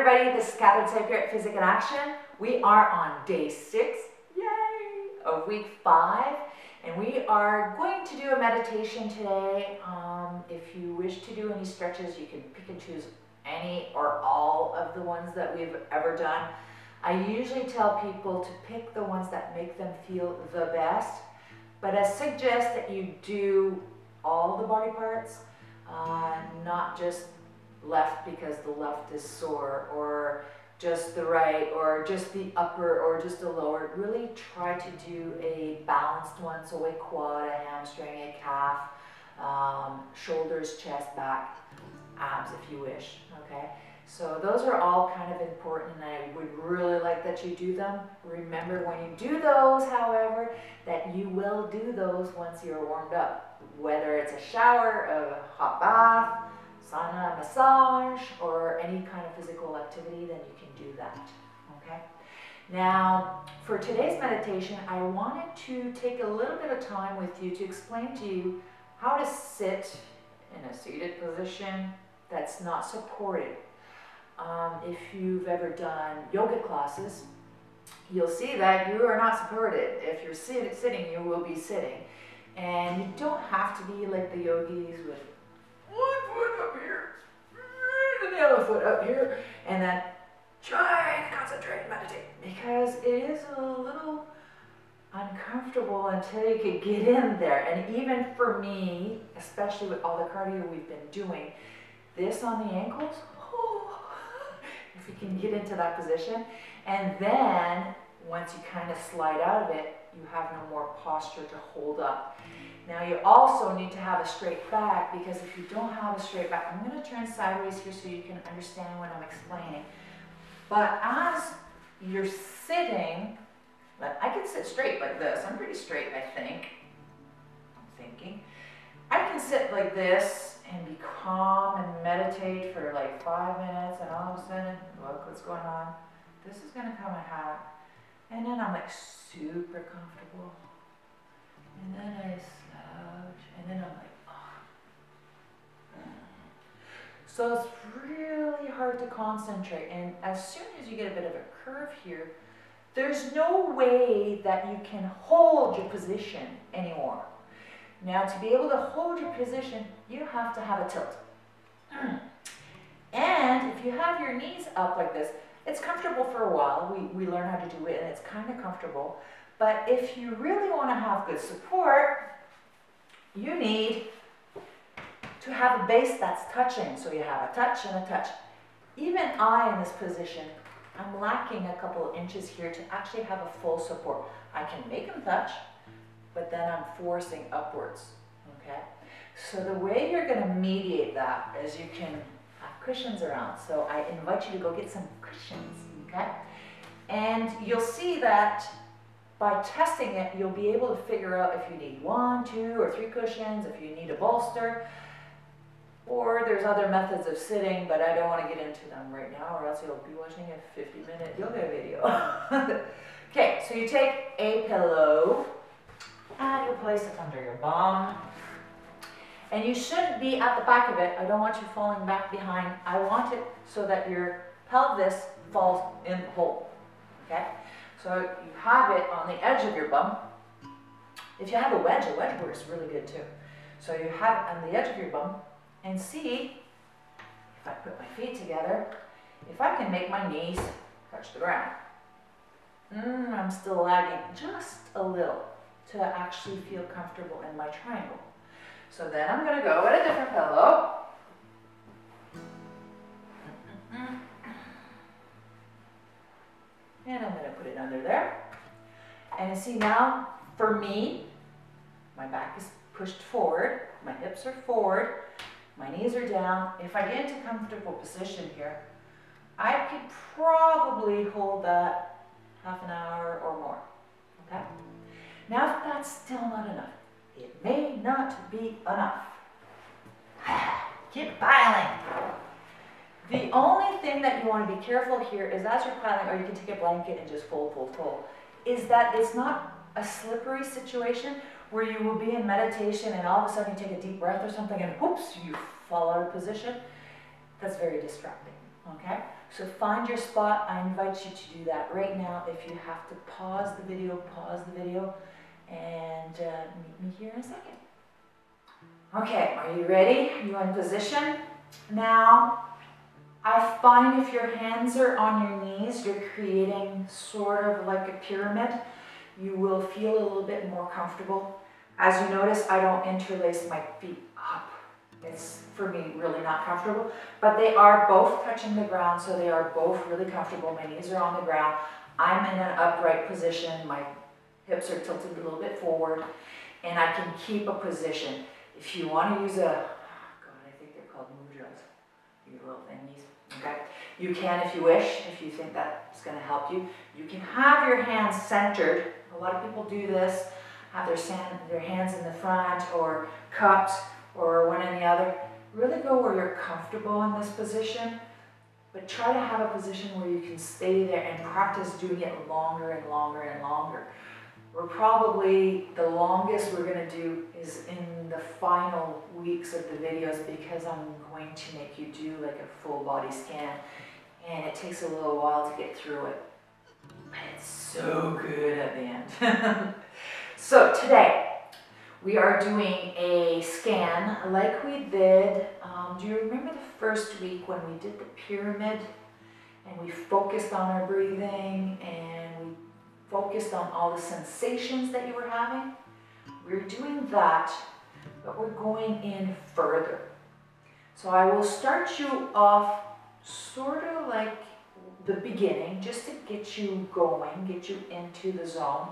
everybody, this is St-Pierre at Physikinaction. We are on day 6, yay, of week 5, and we are going to do a meditation today. If you wish to do any stretches, you can pick and choose any or all of the ones that we've ever done. I usually tell people to pick the ones that make them feel the best, but I suggest that you do all the body parts, not just left because the left is sore, or just the right, or just the upper, or just the lower. Really try to do a balanced one, so a quad, a hamstring, a calf, shoulders, chest, back, abs if you wish, okay? So those are all kind of important, and I would really like that you do them. Remember, when you do those, however, that you will do those once you're warmed up, whether it's a shower, a hot bath, sauna, massage, or any kind of physical activity, then you can do that, okay? Now, for today's meditation, I wanted to take a little bit of time with you to explain to you how to sit in a seated position that's not supported. If you've ever done yoga classes, you'll see that you are not supported. If you're sitting, you will be sitting. And you don't have to be like the yogis with one foot up here, and the other foot up here, and then try to concentrate and meditate, because it is a little uncomfortable until you can get in there. And even for me, especially with all the cardio we've been doing, this on the ankles, if you can get into that position, and then once you kind of slide out of it, you have no more posture to hold up. Now you also need to have a straight back, because if you don't have a straight back, I'm going to turn sideways here so you can understand what I'm explaining. But as you're sitting, I can sit straight like this. I'm pretty straight, I think. I'm thinking. I can sit like this and be calm and meditate for like 5 minutes, and all of a sudden, look what's going on. This is going to come and happen. And then I'm like super comfortable. And then I slouch, and then I'm like, oh. So it's really hard to concentrate. And as soon as you get a bit of a curve here, there's no way that you can hold your position anymore. Now, to be able to hold your position, you have to have a tilt. And if you have your knees up like this, it's comfortable for a while. We learn how to do it, and it's kind of comfortable. But if you really want to have good support, you need to have a base that's touching. So you have a touch and a touch. Even I, in this position, I'm lacking a couple of inches here to actually have a full support. I can make them touch, but then I'm forcing upwards, okay? So the way you're going to mediate that is you can have cushions around. So I invite you to go get some cushions, okay? And you'll see that by testing it, you'll be able to figure out if you need 1, 2, or 3 cushions, if you need a bolster, or there's other methods of sitting, but I don't want to get into them right now, or else you'll be watching a 50-minute yoga video. Okay, so you take a pillow, and you place it under your bum. And you shouldn't be at the back of it. I don't want you falling back behind. I want it so that your pelvis falls in the hole, okay? So you have it on the edge of your bum. If you have a wedge works really good too. So you have it on the edge of your bum, and see, if I put my feet together, if I can make my knees touch the ground. I'm still lagging just a little to actually feel comfortable in my triangle. So then I'm going to go with a different pillow. And I'm going to put it under there. And you see now, for me, my back is pushed forward, my hips are forward, my knees are down. If I get into a comfortable position here, I could probably hold that half an hour or more, okay? Now, if that's still not enough, it may not be enough. Keep piling. The only thing that you want to be careful here is, as you're piling, or you can take a blanket and just fold, fold, fold, is that it's not a slippery situation where you will be in meditation and all of a sudden you take a deep breath or something and whoops, you fall out of position. That's very distracting, okay? So find your spot. I invite you to do that right now. If you have to pause the video, and meet me here in a second. Okay, are you ready? You in position? Now, I find if your hands are on your knees, you're creating sort of like a pyramid. You will feel a little bit more comfortable. As you notice, I don't interlace my feet up. It's, for me, really not comfortable, but they are both touching the ground, so they are both really comfortable. My knees are on the ground. I'm in an upright position. My hips are tilted a little bit forward, and I can keep a position. If you want to use a, God, I think they're called mudras, these little thingies, okay? You can if you wish, if you think that's going to help you. You can have your hands centered. A lot of people do this, have their hands in the front or cupped, or one in the other. Really go where you're comfortable in this position, but try to have a position where you can stay there and practice doing it longer and longer and longer. We're probably, the longest we're going to do is in the final weeks of the videos, because I'm going to make you do like a full body scan, and it takes a little while to get through it. But it's so good at the end. So today, we are doing a scan like we did, do you remember the first week when we did the pyramid and we focused on our breathing and we focused on all the sensations that you were having? We're doing that, but we're going in further. So I will start you off sort of like the beginning, just to get you going, get you into the zone.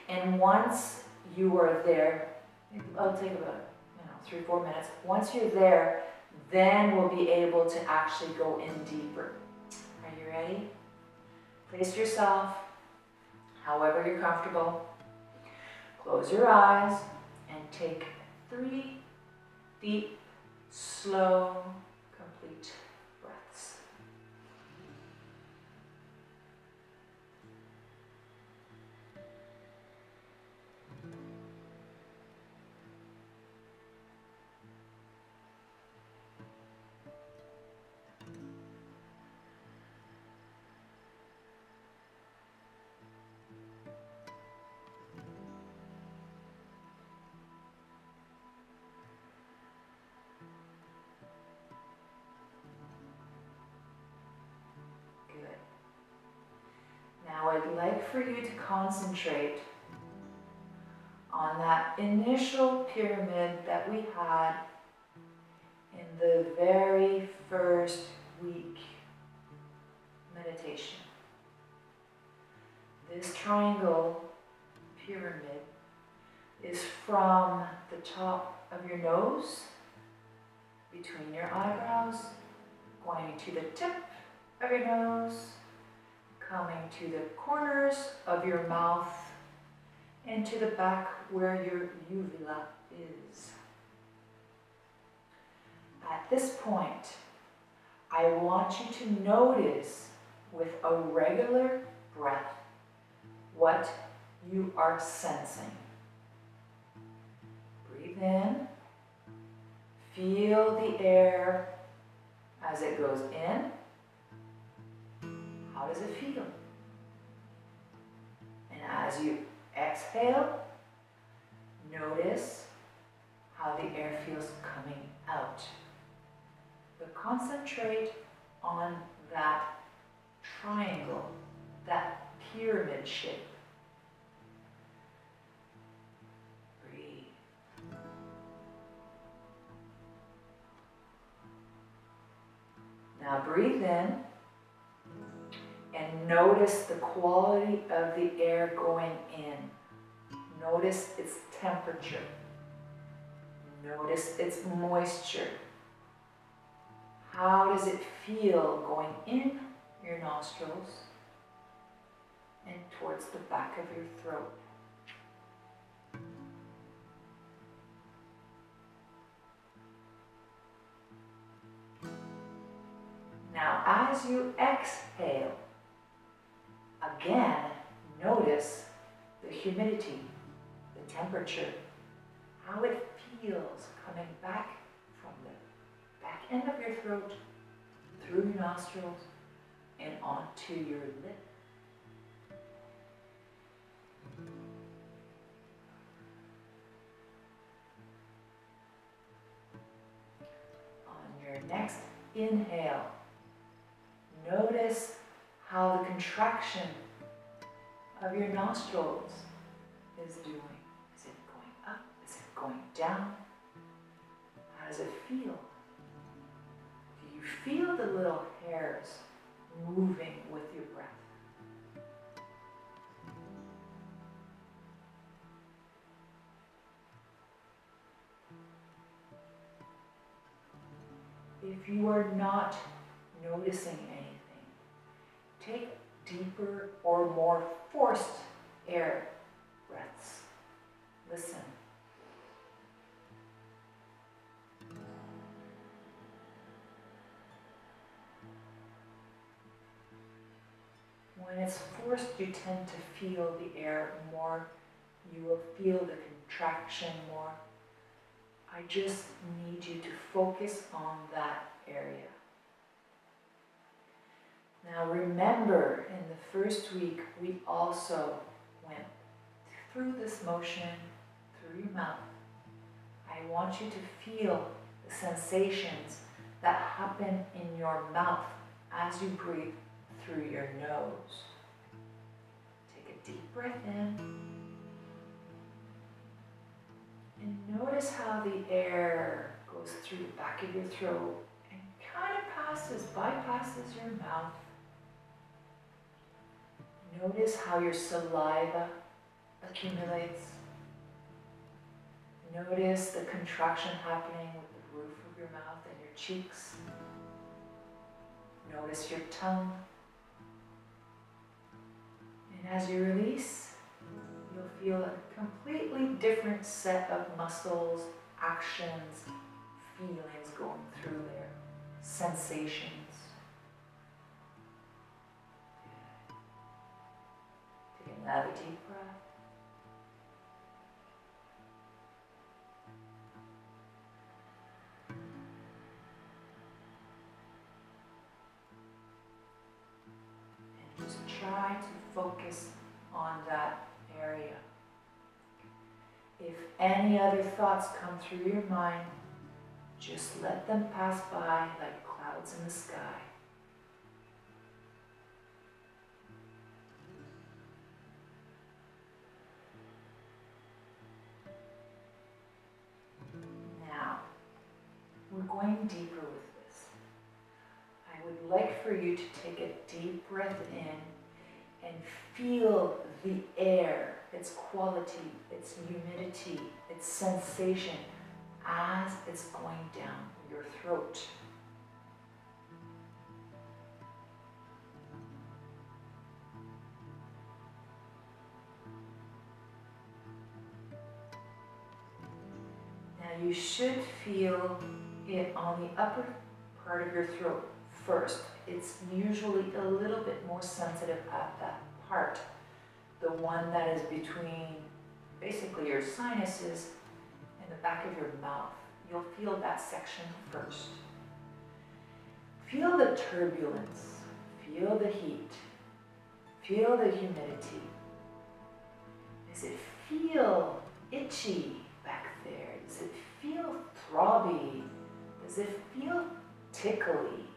And once you are there, I'll take about 3-4 minutes. Once you're there, then we'll be able to actually go in deeper. Are you ready? Place yourself however you're comfortable. Close your eyes and take 3 deep, slow, complete breaths. Now I'd like for you to concentrate on that initial pyramid that we had in the very first week meditation. This triangle pyramid is from the top of your nose, between your eyebrows, going to the tip of your nose, coming to the corners of your mouth, and to the back where your uvula is. At this point, I want you to notice with a regular breath what you are sensing. Breathe in, feel the air as it goes in. How does it feel? And as you exhale, notice how the air feels coming out. But concentrate on that triangle, that pyramid shape. Breathe. Now breathe in. And notice the quality of the air going in. Notice its temperature. Notice its moisture. How does it feel going in your nostrils and towards the back of your throat? Now, as you exhale, again, notice the humidity, the temperature, how it feels coming back from the back end of your throat, through your nostrils, onto your lip. On your next inhale, notice how the contraction of your nostrils is doing. Is it going up? Is it going down? How does it feel? Do you feel the little hairs moving with your breath? If you are not noticing anything, take deeper or more forced air breaths. Listen. When it's forced, you tend to feel the air more. You will feel the contraction more. I just need you to focus on that area. Now remember, in the first week, we also went through this motion through your mouth. I want you to feel the sensations that happen in your mouth as you breathe through your nose. Take a deep breath in. And notice how the air goes through the back of your throat and kind of bypasses your mouth. Notice how your saliva accumulates. Notice the contraction happening with the roof of your mouth and your cheeks. Notice your tongue. And as you release, you'll feel a completely different set of muscles, actions, feelings going through there, sensations. Take another deep breath. And just try to focus on that area. If any other thoughts come through your mind, just let them pass by like clouds in the sky. Now, we're going deeper with this. I would like for you to take a deep breath in and feel the air, its quality, its humidity, its sensation as it's going down your throat. Now you should feel it on the upper part of your throat first. It's usually a little bit more sensitive at that part. The one that is between basically your sinuses and the back of your mouth. You'll feel that section first. Feel the turbulence, feel the heat, feel the humidity. Does it feel itchy back there? Does it feel throbby? Does it feel tickly?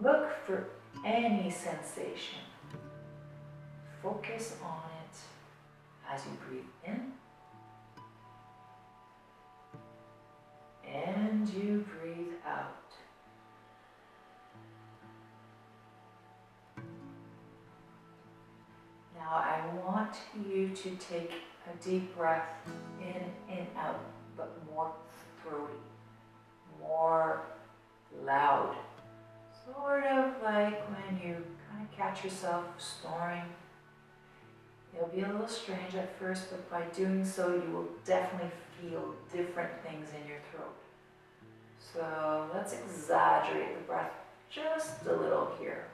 Look for any sensation. Focus on it as you breathe in and you breathe out. Now I want you to take a deep breath in and out, but more throaty, more loud. Sort of like when you kind of catch yourself snoring. It'll be a little strange at first, but by doing so, you will definitely feel different things in your throat. So let's exaggerate the breath just a little here.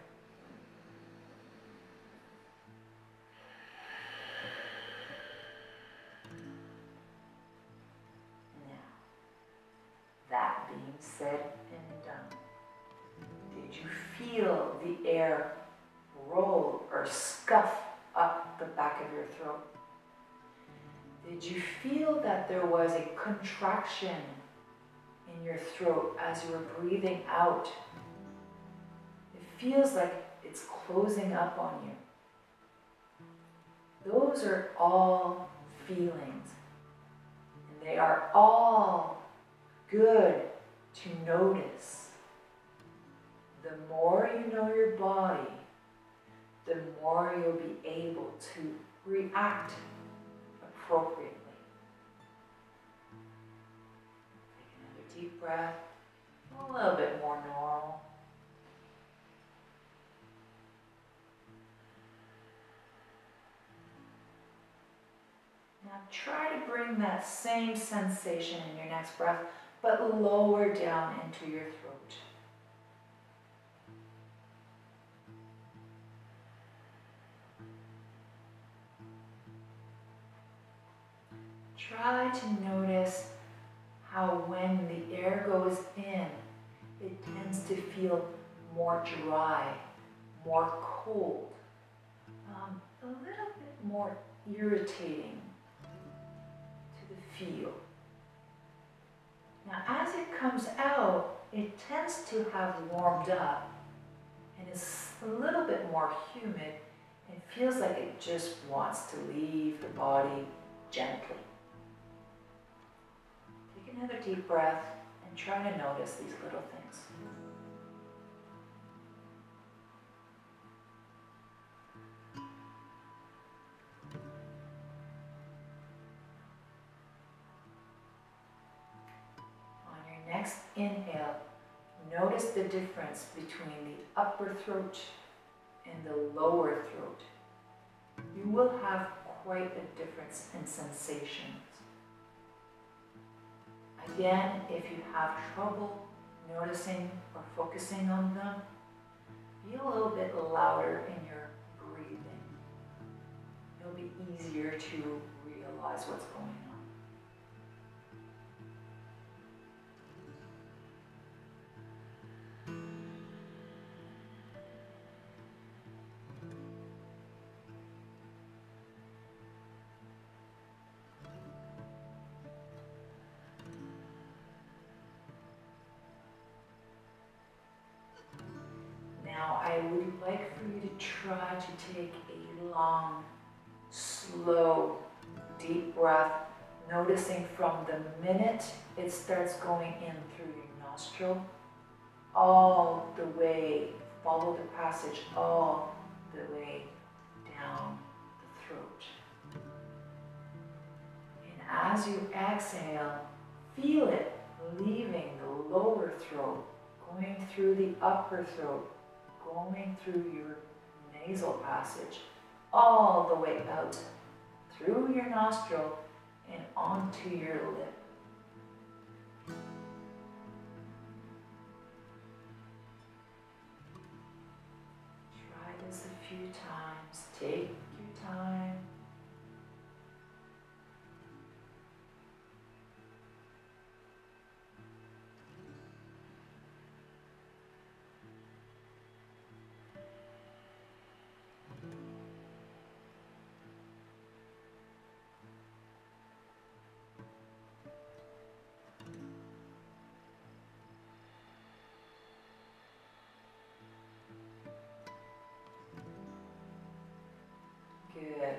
Now, that being said and done, did you feel the air roll or scuff up the back of your throat? Did you feel that there was a contraction in your throat as you were breathing out? It feels like it's closing up on you. Those are all feelings, and they are all good to notice. The more you know your body, the more you'll be able to react appropriately. Take another deep breath, a little bit more normal. Now try to bring that same sensation in your next breath, but lower down into your throat. Try to notice how when the air goes in, it tends to feel more dry, more cold, a little bit more irritating to the feel. Now as it comes out, it tends to have warmed up and is a little bit more humid and feels like it just wants to leave the body gently. Take another deep breath and try to notice these little things. On your next inhale, notice the difference between the upper throat and the lower throat. You will have quite a difference in sensations. Again, if you have trouble noticing or focusing on them, be a little bit louder in your breathing. It'll be easier to realize what's going on. Now I would like for you to try to take a long, slow, deep breath, noticing from the minute it starts going in through your nostril, all the way, follow the passage all the way down the throat. And as you exhale, feel it leaving the lower throat, going through the upper throat, going through your nasal passage, all the way out, through your nostril and onto your lip. Try this a few times. Take your time. Good.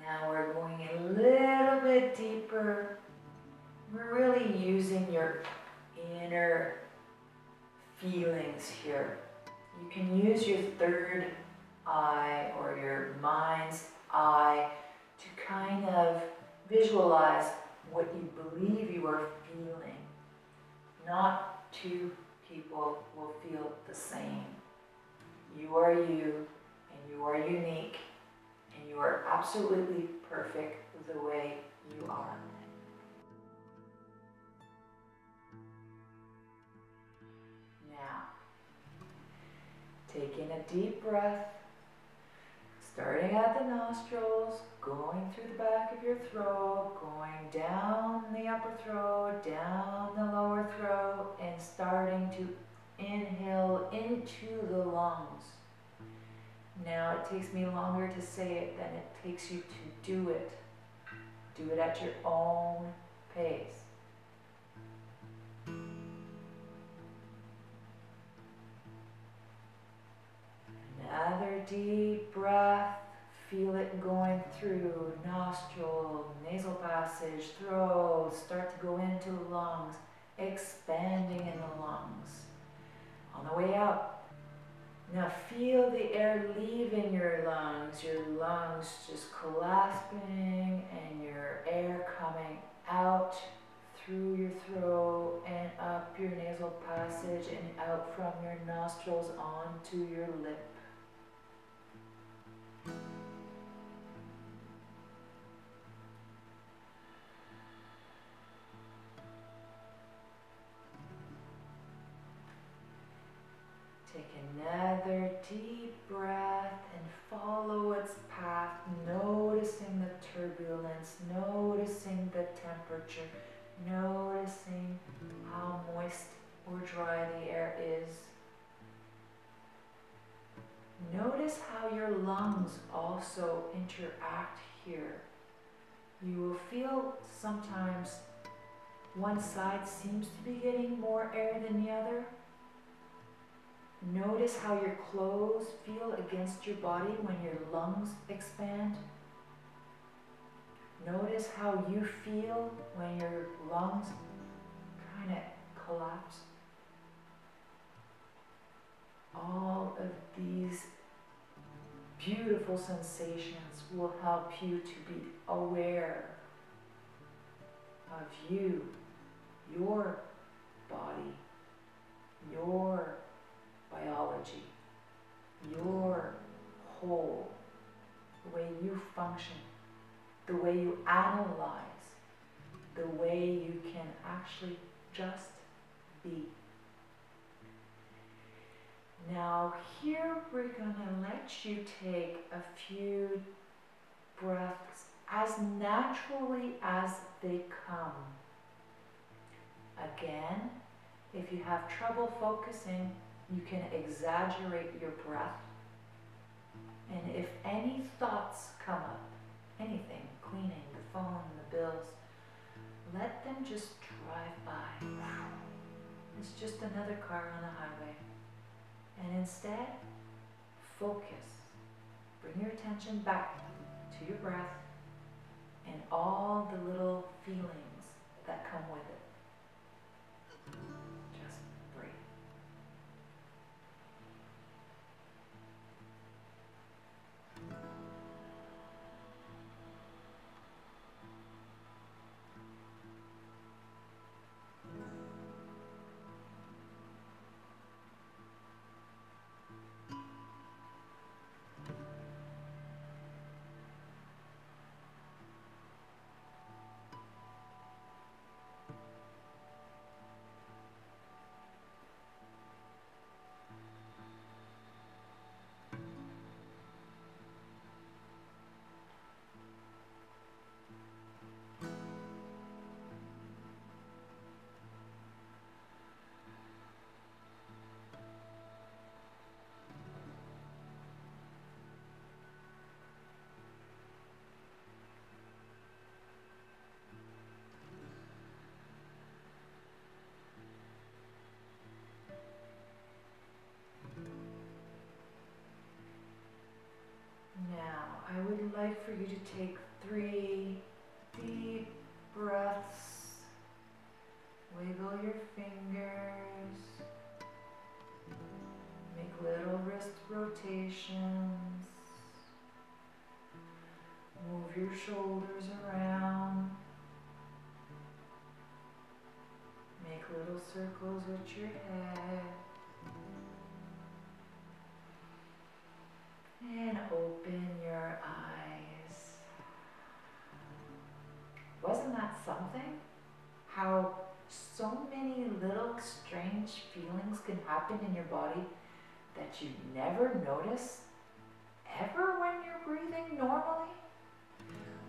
Now we're going a little bit deeper. We're really using your inner feelings here. You can use your third eye or your mind's eye to kind of visualize what you believe you are feeling. Not two people will feel the same. You are you. You are unique, and you are absolutely perfect the way you are. Now, take in a deep breath, starting at the nostrils, going through the back of your throat, going down the upper throat, down the lower throat, and starting to Inhale into the lungs. Now it takes me longer to say it than it takes you to do it. Do it at your own pace. Another deep breath. Feel it going through nostril, nasal passage, throat. Start to go into the lungs, expanding in the lungs. On the way up, now feel the air leaving your lungs just collapsing, and your air coming out through your throat and up your nasal passage and out from your nostrils onto your lip. Take another deep breath and follow its path, noticing the turbulence, noticing the temperature, noticing how moist or dry the air is. Notice how your lungs also interact here. You will feel sometimes one side seems to be getting more air than the other. Notice how your clothes feel against your body when your lungs expand. Notice how you feel when your lungs kind of collapse. All of these beautiful sensations will help you to be aware of you, your body, your biology, your whole, the way you function, the way you analyze, the way you can actually just be. Now here we're going to let you take a few breaths as naturally as they come. Again, if you have trouble focusing, you can exaggerate your breath. And if any thoughts come up, anything, cleaning, the phone, the bills, let them just drive by. It's just another car on the highway. And instead, focus. Bring your attention back to your breath and all the little feelings that come with it. Just breathe. I would like for you to take 3 deep breaths. Wiggle your fingers. Make little wrist rotations. Move your shoulders around. Make little circles with your head. And open your eyes. Wasn't that something? How so many little strange feelings can happen in your body that you never notice ever when you're breathing normally?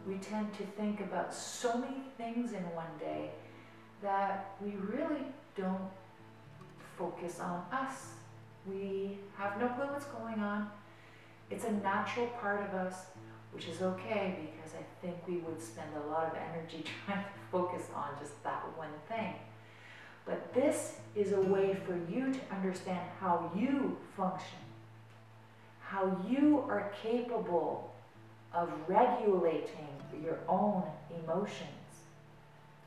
We tend to think about so many things in one day that we really don't focus on us. We have no clue what's going on. It's a natural part of us, which is okay, because I think we would spend a lot of energy trying to focus on just that one thing. But this is a way for you to understand how you function, how you are capable of regulating your own emotions.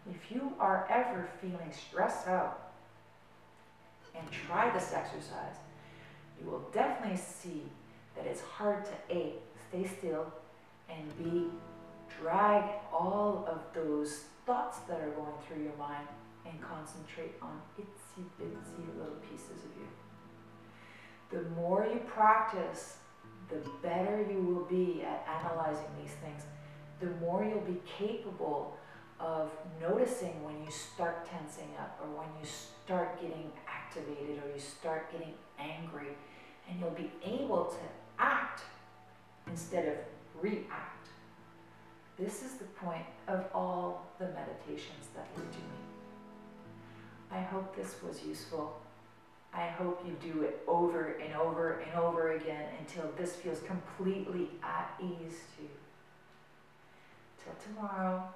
If you are ever feeling stressed out and try this exercise, you will definitely see that it's hard to A, stay still, and B, drag all of those thoughts that are going through your mind and concentrate on itsy bitsy little pieces of you. The more you practice, the better you will be at analyzing these things. The more you'll be capable of noticing when you start tensing up, or when you start getting activated, or you start getting angry, and you'll be able to act instead of react. This is the point of all the meditations that we're doing. I hope this was useful. I hope you do it over and over and over again until this feels completely at ease to you. Till tomorrow.